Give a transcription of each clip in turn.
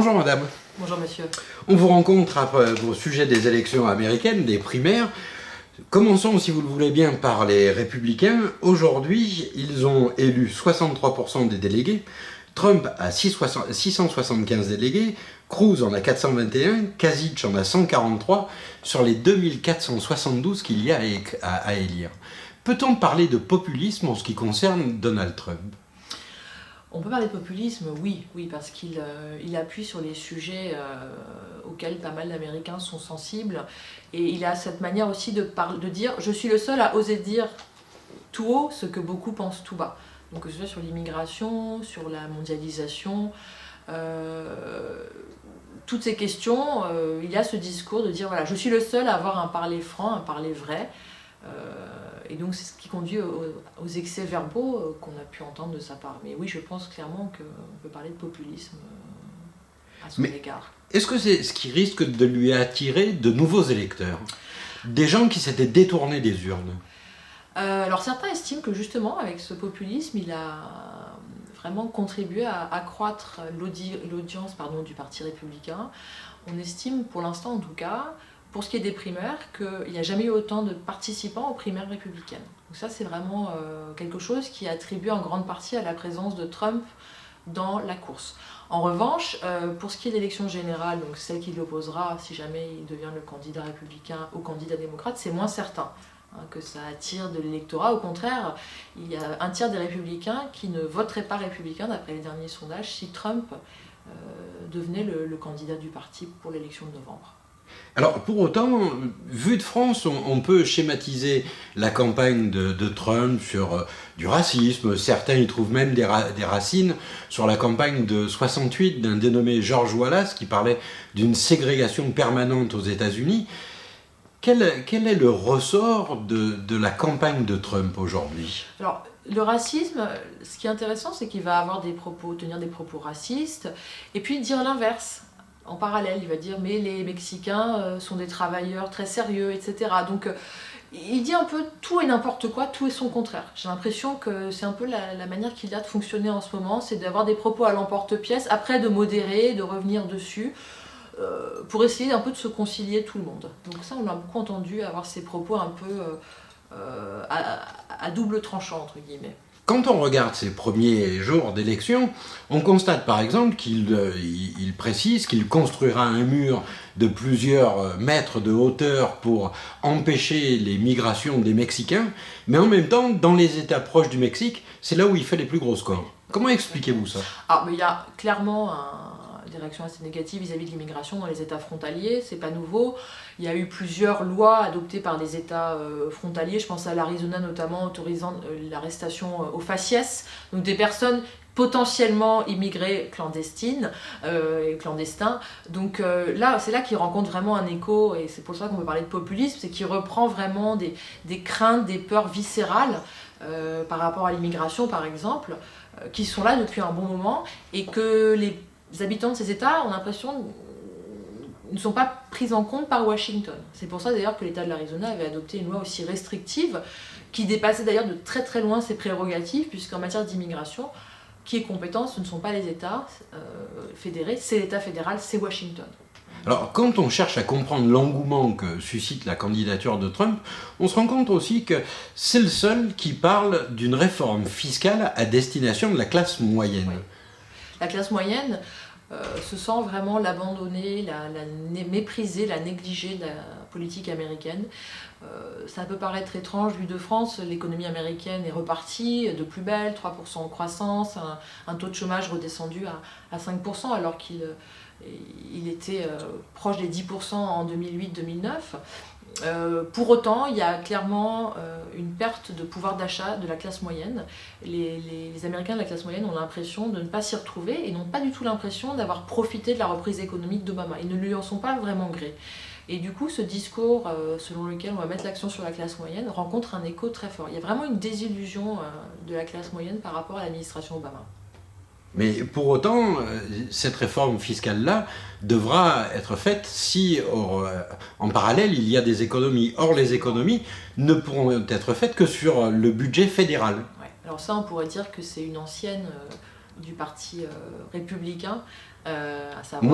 Bonjour madame. Bonjour monsieur. On vous rencontre au sujet des élections américaines, des primaires. Commençons, si vous le voulez bien, par les républicains. Aujourd'hui, ils ont élu 63% des délégués. Trump a 675 délégués, Cruz en a 421, Kasich en a 143 sur les 2472 qu'il y a à élire. Peut-on parler de populisme en ce qui concerne Donald Trump ? On peut parler de populisme, oui, parce qu'il appuie sur les sujets auxquels pas mal d'Américains sont sensibles. Et il a cette manière aussi de dire « je suis le seul à oser dire tout haut ce que beaucoup pensent tout bas ». Donc que ce soit sur l'immigration, sur la mondialisation, toutes ces questions, il y a ce discours de dire « voilà, je suis le seul à avoir un parler franc, un parler vrai ». Et donc c'est ce qui conduit aux excès verbaux qu'on a pu entendre de sa part. Mais oui, je pense clairement qu'on peut parler de populisme à son égard. Est-ce que c'est ce qui risque de lui attirer de nouveaux électeurs ? Des gens qui s'étaient détournés des urnes ? Alors certains estiment que justement avec ce populisme, il a vraiment contribué à accroître l'audience du Parti républicain. On estime pour l'instant en tout cas, pour ce qui est des primaires, qu'il n'y a jamais eu autant de participants aux primaires républicaines. Donc ça, c'est vraiment quelque chose qui attribue en grande partie à la présence de Trump dans la course. En revanche, pour ce qui est de l'élection générale, donc celle qui l'opposera si jamais il devient le candidat républicain au candidat démocrate, c'est moins certain que ça attire de l'électorat. Au contraire, il y a un tiers des républicains qui ne voteraient pas républicain, d'après les derniers sondages, si Trump devenait le candidat du parti pour l'élection de novembre. Alors pour autant, vu de France, on peut schématiser la campagne de Trump sur du racisme. Certains y trouvent même des racines sur la campagne de 68 d'un dénommé George Wallace qui parlait d'une ségrégation permanente aux États-Unis. Quel est le ressort de la campagne de Trump aujourd'hui ? Alors, le racisme, ce qui est intéressant, c'est qu'il va tenir des propos racistes et puis dire l'inverse. En parallèle, il va dire « mais les Mexicains sont des travailleurs très sérieux, etc. » Donc, il dit un peu tout et n'importe quoi, tout et son contraire. J'ai l'impression que c'est un peu la manière qu'il a de fonctionner en ce moment, c'est d'avoir des propos à l'emporte-pièce, après de modérer, de revenir dessus, pour essayer un peu de se concilier tout le monde. Donc ça, on a beaucoup entendu avoir ces propos un peu à double tranchant, entre guillemets. Quand on regarde ces premiers jours d'élection, on constate par exemple qu'il précise qu'il construira un mur de plusieurs mètres de hauteur pour empêcher les migrations des Mexicains, mais en même temps, dans les États proches du Mexique, c'est là où il fait les plus gros scores. Comment expliquez-vous ça ? Alors, il y a clairement des réactions assez négatives vis-à-vis de l'immigration dans les États frontaliers, c'est pas nouveau. Il y a eu plusieurs lois adoptées par les États frontaliers, je pense à l'Arizona notamment, autorisant l'arrestation aux faciès, donc des personnes potentiellement immigrés clandestines et clandestins. Donc là, c'est là qu'il rencontre vraiment un écho, et c'est pour ça qu'on peut parler de populisme, c'est qu'il reprend vraiment des craintes, des peurs viscérales par rapport à l'immigration par exemple, qui sont là depuis un bon moment, et que les habitants de ces États ont l'impression ne sont pas pris en compte par Washington. C'est pour ça d'ailleurs que l'État de l'Arizona avait adopté une loi aussi restrictive, qui dépassait d'ailleurs de très très loin ses prérogatives, puisqu'en matière d'immigration, qui est compétent, ce ne sont pas les États fédérés, c'est l'État fédéral, c'est Washington. Alors, quand on cherche à comprendre l'engouement que suscite la candidature de Trump, on se rend compte aussi que c'est le seul qui parle d'une réforme fiscale à destination de la classe moyenne. Oui. La classe moyenne se sent vraiment l'abandonner, la mépriser, la négliger de la politique américaine. Ça peut paraître étrange, vu de France, l'économie américaine est repartie de plus belle, 3% en croissance, un taux de chômage redescendu à 5%, alors qu'il était proche des 10% en 2008-2009. Pour autant, il y a clairement une perte de pouvoir d'achat de la classe moyenne. Les Américains de la classe moyenne ont l'impression de ne pas s'y retrouver et n'ont pas du tout l'impression d'avoir profité de la reprise économique d'Obama. Ils ne lui en sont pas vraiment gré. Et du coup, ce discours selon lequel on va mettre l'accent sur la classe moyenne rencontre un écho très fort. Il y a vraiment une désillusion de la classe moyenne par rapport à l'administration Obama. Mais pour autant, cette réforme fiscale-là devra être faite si, en parallèle, il y a des économies. Or, les économies ne pourront être faites que sur le budget fédéral. Ouais. Alors ça, on pourrait dire que c'est une ancienne du parti républicain, à savoir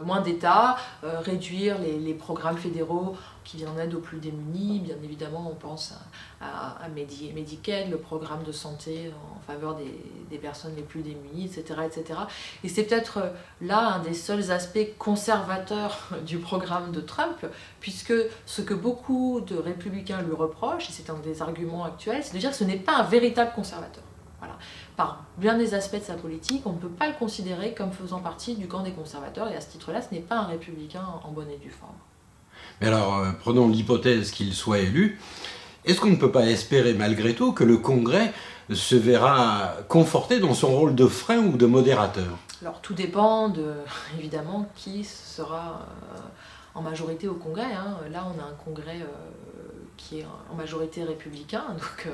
Moins d'État, réduire les programmes fédéraux qui viennent en aide aux plus démunis. Bien évidemment, on pense à Medicaid, le programme de santé en faveur des personnes les plus démunies, etc. etc. Et c'est peut-être là un des seuls aspects conservateurs du programme de Trump, puisque ce que beaucoup de républicains lui reprochent, et c'est un des arguments actuels, c'est de dire que ce n'est pas un véritable conservateur. Voilà. Par bien des aspects de sa politique, on ne peut pas le considérer comme faisant partie du camp des conservateurs, et à ce titre-là, ce n'est pas un républicain en bonne et due forme. Mais alors, prenons l'hypothèse qu'il soit élu, est-ce qu'on ne peut pas espérer malgré tout que le Congrès se verra conforté dans son rôle de frein ou de modérateur? Alors tout dépend évidemment, qui sera en majorité au Congrès. Hein. Là, on a un Congrès qui est en majorité républicain, donc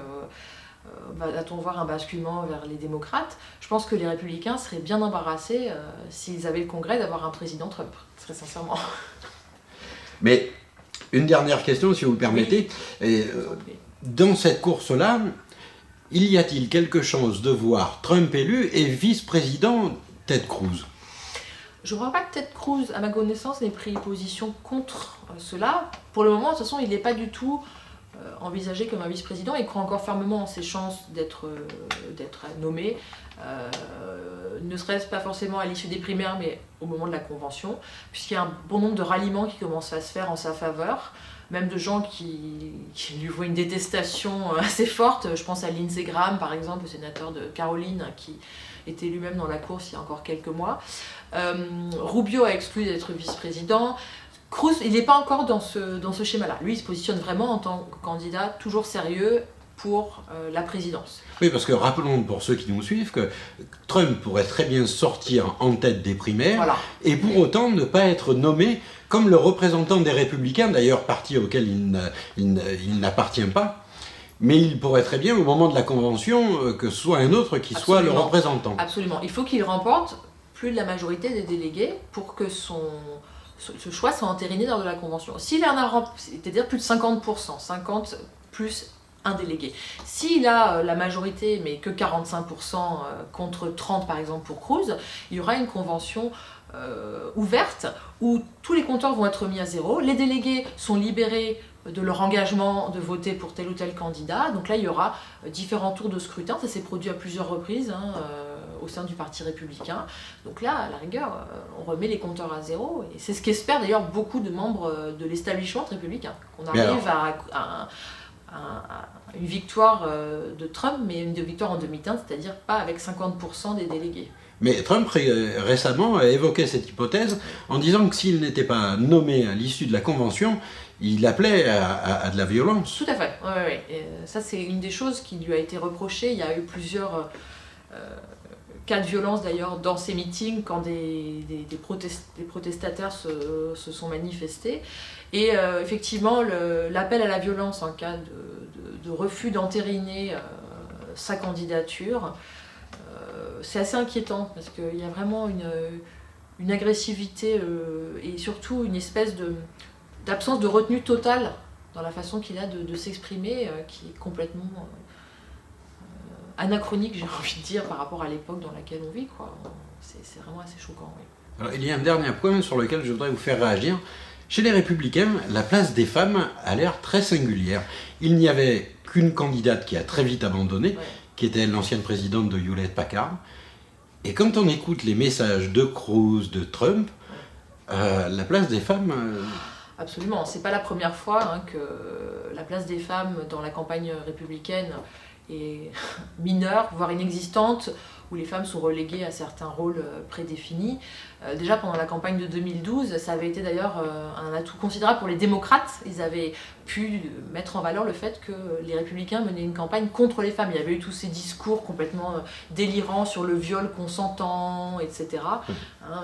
va-t-on voir un basculement vers les démocrates? Je pense que les républicains seraient bien embarrassés s'ils avaient le Congrès d'avoir un président Trump, très sincèrement. Mais une dernière question, si vous le permettez. Oui. Dans cette course-là, y a-t-il quelque chose de voir Trump élu et vice-président Ted Cruz? Je ne crois pas que Ted Cruz, à ma connaissance, n'ait pris position contre cela. Pour le moment, de toute façon, il n'est pas du tout envisagé comme un vice-président. Il croit encore fermement en ses chances d'être nommé, ne serait-ce pas forcément à l'issue des primaires, mais au moment de la convention, puisqu'il y a un bon nombre de ralliements qui commencent à se faire en sa faveur, même de gens qui lui voient une détestation assez forte. Je pense à Lindsey Graham, par exemple, le sénateur de Caroline, qui était lui-même dans la course il y a encore quelques mois. Rubio a exclu d'être vice-président. Cruz, il n'est pas encore dans ce schéma-là. Lui, il se positionne vraiment en tant que candidat toujours sérieux pour la présidence. Oui, parce que rappelons pour ceux qui nous suivent que Trump pourrait très bien sortir en tête des primaires, voilà, et pour autant ne pas être nommé comme le représentant des Républicains, d'ailleurs parti auquel il n'appartient pas. Mais il pourrait très bien, au moment de la convention, que ce soit un autre qui soit le représentant. Absolument. Il faut qu'il remporte plus de la majorité des délégués pour que ce choix soit entériné lors de la convention. S'il en a, c'est-à-dire plus de 50%, 50 plus un délégué. S'il a la majorité, mais que 45% contre 30 par exemple pour Cruz, il y aura une convention ouverte où tous les compteurs vont être mis à zéro, les délégués sont libérés de leur engagement de voter pour tel ou tel candidat. Donc là, il y aura différents tours de scrutin. Ça s'est produit à plusieurs reprises au sein du Parti républicain. Donc là, à la rigueur, on remet les compteurs à zéro. Et c'est ce qu'espèrent d'ailleurs beaucoup de membres de l'establishment républicain. Qu'on arrive à une victoire de Trump, mais une victoire en demi-teinte, c'est-à-dire pas avec 50% des délégués. Mais Trump récemment a évoqué cette hypothèse en disant que s'il n'était pas nommé à l'issue de la convention, il appelait à de la violence. Tout à fait, ouais. Et ça c'est une des choses qui lui a été reprochée. Il y a eu plusieurs cas de violence d'ailleurs dans ces meetings quand des protestataires se sont manifestés. Et effectivement, l'appel à la violence en cas de refus d'entériner sa candidature, c'est assez inquiétant parce qu'il y a vraiment une agressivité et surtout une espèce d'absence de retenue totale dans la façon qu'il a de s'exprimer, qui est complètement anachronique, j'ai envie de dire, par rapport à l'époque dans laquelle on vit, quoi. C'est vraiment assez choquant. Oui. Alors, il y a un dernier point sur lequel je voudrais vous faire réagir. Chez les Républicains, la place des femmes a l'air très singulière. Il n'y avait qu'une candidate qui a très vite abandonné, qui était l'ancienne présidente de Hewlett-Packard. Et quand on écoute les messages de Cruz, de Trump, la place des femmes... Absolument, c'est pas la première fois que la place des femmes dans la campagne républicaine est mineure, voire inexistante, où les femmes sont reléguées à certains rôles prédéfinis. Déjà pendant la campagne de 2012, ça avait été d'ailleurs un atout considérable pour les démocrates. Ils avaient pu mettre en valeur le fait que les républicains menaient une campagne contre les femmes. Il y avait eu tous ces discours complètement délirants sur le viol consentant, etc.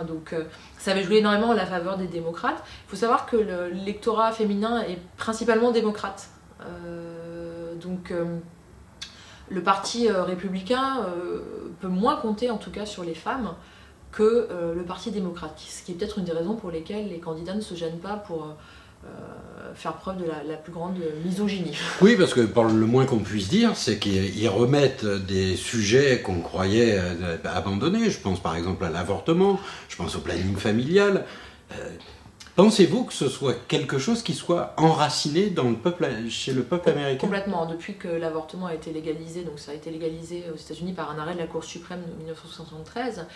Donc ça avait joué énormément en la faveur des démocrates. Il faut savoir que l'électorat féminin est principalement démocrate. Le parti républicain peut moins compter en tout cas sur les femmes que le parti démocrate, ce qui est peut-être une des raisons pour lesquelles les candidats ne se gênent pas pour faire preuve de la plus grande misogynie. Oui, parce que le moins qu'on puisse dire, c'est qu'ils remettent des sujets qu'on croyait abandonnés. Je pense par exemple à l'avortement, je pense au planning familial. Pensez-vous que ce soit quelque chose qui soit enraciné dans le peuple, chez le peuple américain? Complètement. Depuis que l'avortement a été légalisé, donc ça a été légalisé aux États-Unis par un arrêt de la Cour suprême de 1973,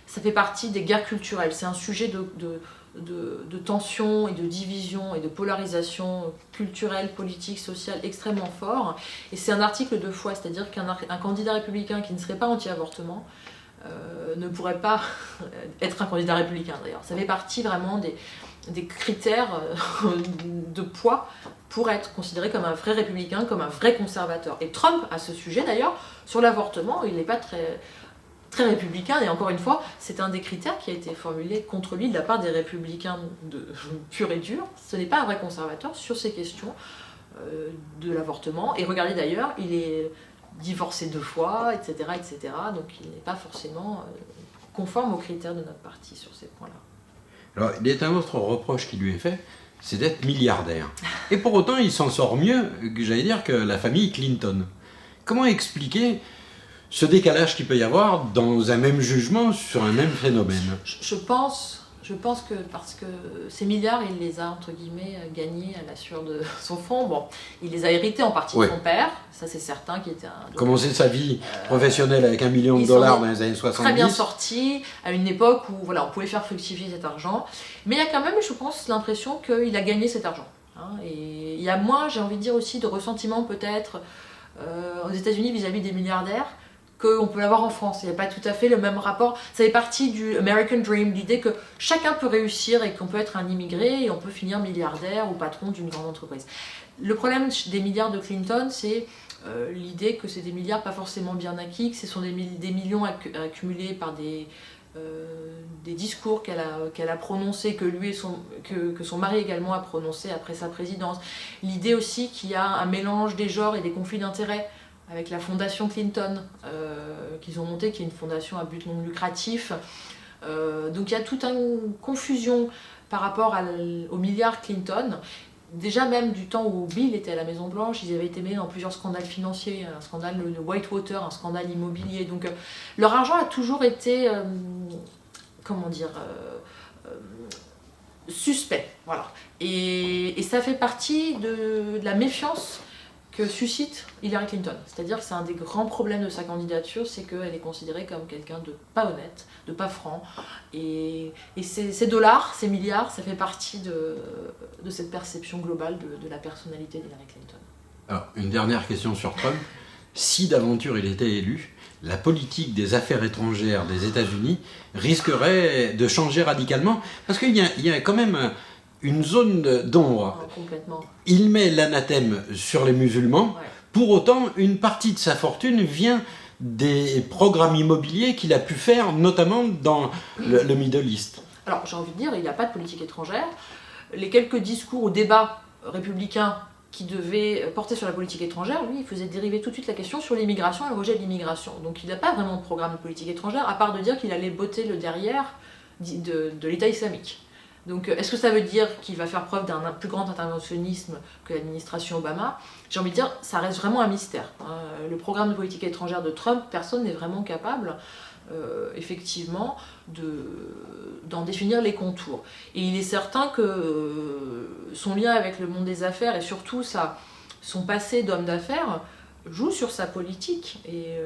ça fait partie des guerres culturelles. C'est un sujet de tension et de division et de polarisation culturelle, politique, sociale extrêmement fort. Et c'est un article de foi, c'est-à-dire qu'un candidat républicain qui ne serait pas anti-avortement ne pourrait pas être un candidat républicain d'ailleurs. Ça fait partie vraiment des critères de poids pour être considéré comme un vrai républicain, comme un vrai conservateur. Et Trump, à ce sujet d'ailleurs, sur l'avortement, il n'est pas très républicain, et encore une fois, c'est un des critères qui a été formulé contre lui de la part des républicains purs et durs. Ce n'est pas un vrai conservateur sur ces questions de l'avortement. Et regardez d'ailleurs, il est divorcé 2 fois, etc., etc. Donc il n'est pas forcément conforme aux critères de notre parti sur ces points-là. Alors, il y a un autre reproche qui lui est fait, c'est d'être milliardaire. Et pour autant, il s'en sort mieux, j'allais dire, que la famille Clinton. Comment expliquer ce décalage qu'il peut y avoir dans un même jugement sur un même phénomène? Je pense que parce que ces milliards, il les a, entre guillemets, gagnés à la sueur de son front. Bon, il les a hérités en partie de son père, ça c'est certain, qui était un... Commencer sa vie professionnelle avec $1 million dans les années 70. Très bien sorti, à une époque où voilà, on pouvait faire fructifier cet argent. Mais il y a quand même, je pense, l'impression qu'il a gagné cet argent. Hein, et il y a moins, j'ai envie de dire aussi, de ressentiment peut-être aux États-Unis vis-à-vis des milliardaires, qu'on peut l'avoir en France. Il n'y a pas tout à fait le même rapport. Ça fait partie du American Dream, l'idée que chacun peut réussir et qu'on peut être un immigré et on peut finir milliardaire ou patron d'une grande entreprise. Le problème des milliards de Clinton, c'est l'idée que c'est des milliards pas forcément bien acquis, que ce sont des millions accumulés par des discours qu'elle a prononcés, que son mari également a prononcé après sa présidence. L'idée aussi qu'il y a un mélange des genres et des conflits d'intérêts avec la fondation Clinton qu'ils ont montée, qui est une fondation à but non lucratif. Donc il y a toute une confusion par rapport aux milliards Clinton. Déjà même du temps où Bill était à la Maison Blanche, ils avaient été mêlés dans plusieurs scandales financiers, un scandale de Whitewater, un scandale immobilier. Donc leur argent a toujours été, suspect. Voilà. Et ça fait partie de la méfiance que suscite Hillary Clinton. C'est-à-dire que c'est un des grands problèmes de sa candidature, c'est qu'elle est considérée comme quelqu'un de pas honnête, de pas franc. Et ces dollars, ces milliards, ça fait partie de cette perception globale de la personnalité d'Hillary Clinton. Alors, une dernière question sur Trump. Si d'aventure il était élu, la politique des affaires étrangères des États-Unis risquerait de changer radicalement, parce qu'il y a quand même une zone d'ombre. Complètement. Il met l'anathème sur les musulmans. Ouais. Pour autant, une partie de sa fortune vient des programmes immobiliers qu'il a pu faire, notamment dans le Middle East. Alors, j'ai envie de dire, il n'y a pas de politique étrangère. Les quelques discours ou débats républicains qui devaient porter sur la politique étrangère, lui, il faisait dériver tout de suite la question sur l'immigration et le rejet de l'immigration. Donc, il n'a pas vraiment de programme de politique étrangère, à part de dire qu'il allait botter le derrière de l'État islamique. Donc, est-ce que ça veut dire qu'il va faire preuve d'un plus grand interventionnisme que l'administration Obama? J'ai envie de dire, ça reste vraiment un mystère. Le programme de politique étrangère de Trump, personne n'est vraiment capable, effectivement, d'en définir les contours. Et il est certain que son lien avec le monde des affaires et surtout son passé d'homme d'affaires joue sur sa politique et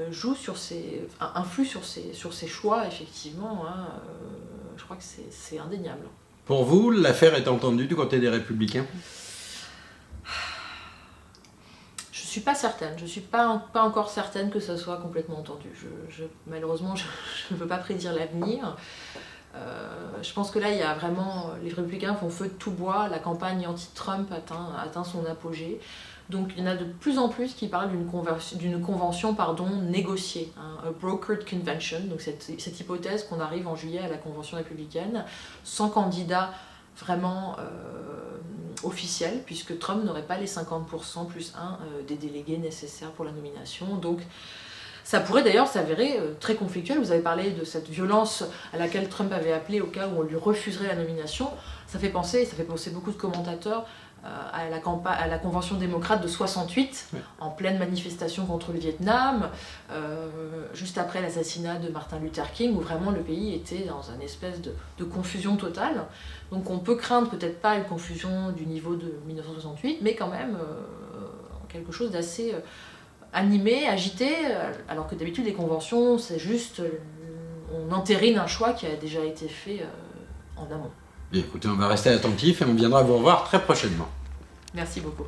influe sur ses choix, effectivement. Je crois que c'est indéniable. Pour vous, l'affaire est entendue du côté des Républicains? Je ne suis pas certaine. Je ne suis pas encore certaine que ça soit complètement entendu. Malheureusement, je ne peux pas prédire l'avenir. Je pense que là, il y a vraiment... Les Républicains font feu de tout bois. La campagne anti-Trump atteint son apogée. Donc il y en a de plus en plus qui parlent d'une convention négociée, a brokered convention, donc cette hypothèse qu'on arrive en juillet à la convention républicaine, sans candidat vraiment officiel, puisque Trump n'aurait pas les 50% plus 1 des délégués nécessaires pour la nomination. Donc Ça pourrait d'ailleurs s'avérer très conflictuel. Vous avez parlé de cette violence à laquelle Trump avait appelé au cas où on lui refuserait la nomination. Ça fait penser beaucoup de commentateurs à la Convention démocrate de 68, en pleine manifestation contre le Vietnam, juste après l'assassinat de Martin Luther King, où vraiment le pays était dans une espèce de confusion totale. Donc on peut craindre peut-être pas une confusion du niveau de 1968, mais quand même quelque chose d'assez animé, agité, alors que d'habitude les conventions, c'est juste, on entérine un choix qui a déjà été fait en amont. Bien, écoutez, on va rester attentifs et on viendra vous revoir très prochainement. Merci beaucoup.